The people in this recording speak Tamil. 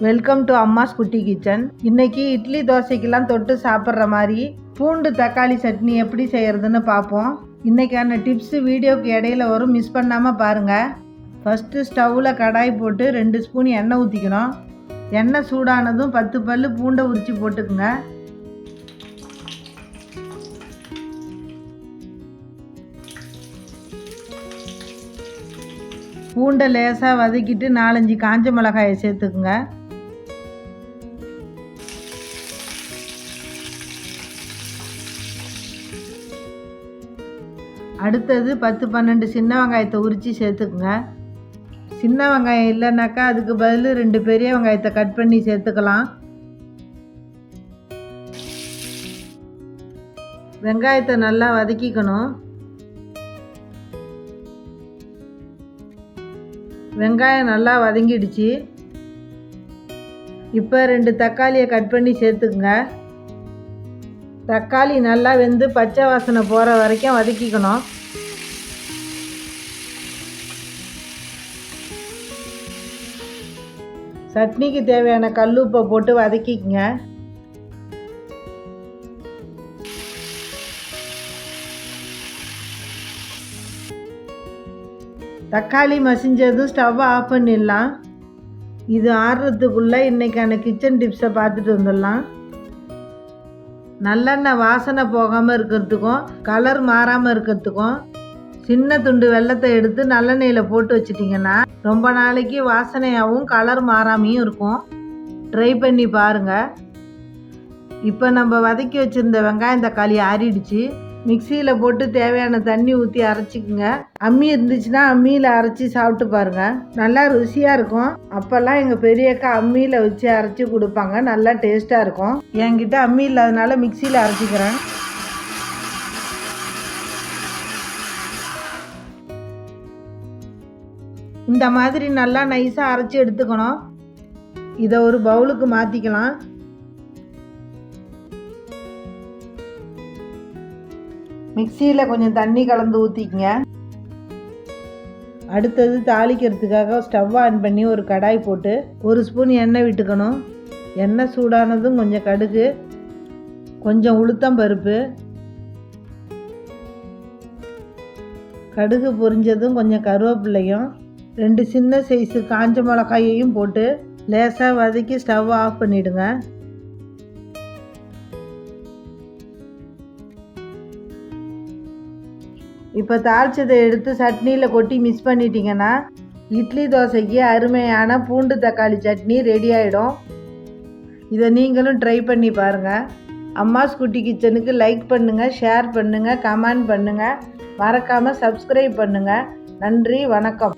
வெல்கம் டு அம்மாஸ் குட்டி கிச்சன். இன்னைக்கு இட்லி தோசைக்கெல்லாம் தொட்டு சாப்பிட்ற மாதிரி பூண்டு தக்காளி சட்னி எப்படி செய்கிறதுன்னு பார்ப்போம். இன்றைக்கான டிப்ஸு வீடியோக்கு இடையில வரும், மிஸ் பண்ணாமல் பாருங்கள். ஃபஸ்ட்டு ஸ்டவ்வில் கடாய் போட்டு 2 ஸ்பூன் எண்ணெய் ஊற்றிக்கணும். எண்ணெய் சூடானதும் 10 பல் பூண்டை உரித்து போட்டுக்குங்க. பூண்டை லேசாக வதக்கிட்டு 4-5 காஞ்ச மிளகாயை சேர்த்துக்குங்க. அடுத்தது 10-12 சின்ன வெங்காயத்தை உரித்து சேர்த்துக்குங்க. சின்ன வெங்காயம் இல்லைனாக்கா அதுக்கு பதில் 2 பெரிய வெங்காயத்தை கட் பண்ணி சேர்த்துக்கலாம். வெங்காயத்தை நல்லா வதக்கிக்கணும். வெங்காயம் நல்லா வதங்கிடுச்சு. இப்போ 2 தக்காளியை கட் பண்ணி சேர்த்துக்குங்க. தக்காளி நல்லா வெந்து பச்சை வாசனை போகிற வரைக்கும் வதக்கிக்கணும். சட்னிக்கு தேவையான கல்லுப்பை போட்டு வதக்கிக்கங்க. தக்காளி மசிஞ்சதும் ஸ்டவ்வை ஆஃப் பண்ணிடலாம். இது ஆறுறதுக்குள்ளே இன்றைக்கான கிச்சன் டிப்ஸை பார்த்துட்டு வந்துடலாம். நல்லெண்ணெய் வாசனை போகாமல் இருக்கிறதுக்கும் கலர் மாறாமல் இருக்கிறதுக்கும் சின்ன துண்டு வெல்லத்தை எடுத்து நல்லெண்ணெயில் போட்டு வச்சிட்டிங்கன்னா ரொம்ப நாளைக்கு வாசனையாகவும் கலர் மாறாமையும் இருக்கும். ட்ரை பண்ணி பாருங்கள். இப்போ நம்ம வதக்கி வச்சுருந்த வெங்காயம் தக்காளி ஆறிடுச்சு. மிக்சியில் போட்டு தேவையான தண்ணி ஊற்றி அரைச்சிக்குங்க. அம்மி இருந்துச்சுன்னா அம்மியில் அரைச்சி சாப்பிட்டு பாருங்கள், நல்லா ருசியாக இருக்கும். அப்போல்லாம் எங்கள் பெரியக்கா அம்மியில் வச்சு அரைச்சி கொடுப்பாங்க, நல்லா டேஸ்ட்டாக இருக்கும். என்கிட்ட அம்மி இல்லாதனால மிக்சியில் அரைச்சிக்கிறேன். இந்த மாதிரி நல்லா நைஸாக அரைச்சி எடுத்துக்கணும். இதை ஒரு பவுலுக்கு மாற்றிக்கலாம். மிக்சியில் கொஞ்சம் தண்ணி கலந்து ஊற்றிக்கங்க. அடுத்தது தாளிக்கிறதுக்காக ஸ்டவ் ஆன் பண்ணி ஒரு கடாய் போட்டு 1 ஸ்பூன் எண்ணெய் விட்டுக்கணும். எண்ணெய் சூடானதும் கொஞ்சம் கடுகு, கொஞ்சம் உளுத்தம் பருப்பு, கடுகு பொரிஞ்சதும் கொஞ்சம் கருவேப்பிலையும் 2 சின்ன சைஸு காஞ்ச மிளகாயையும் போட்டு லேசாக வதக்கி ஸ்டவ் ஆஃப் பண்ணிவிடுங்க. இப்போ தாளிச்சதை எடுத்து சட்னியில் கொட்டி மிக்ஸ் பண்ணிட்டீங்கன்னா இட்லி தோசைக்கு அருமையான பூண்டு தக்காளி சட்னி ரெடி ஆகிடும். இதை நீங்களும் ட்ரை பண்ணி பாருங்கள். அம்மாஸ் குட்டி கிச்சனுக்கு லைக் பண்ணுங்கள், ஷேர் பண்ணுங்கள், கமெண்ட் பண்ணுங்கள், மறக்காமல் சப்ஸ்கிரைப் பண்ணுங்கள். நன்றி, வணக்கம்.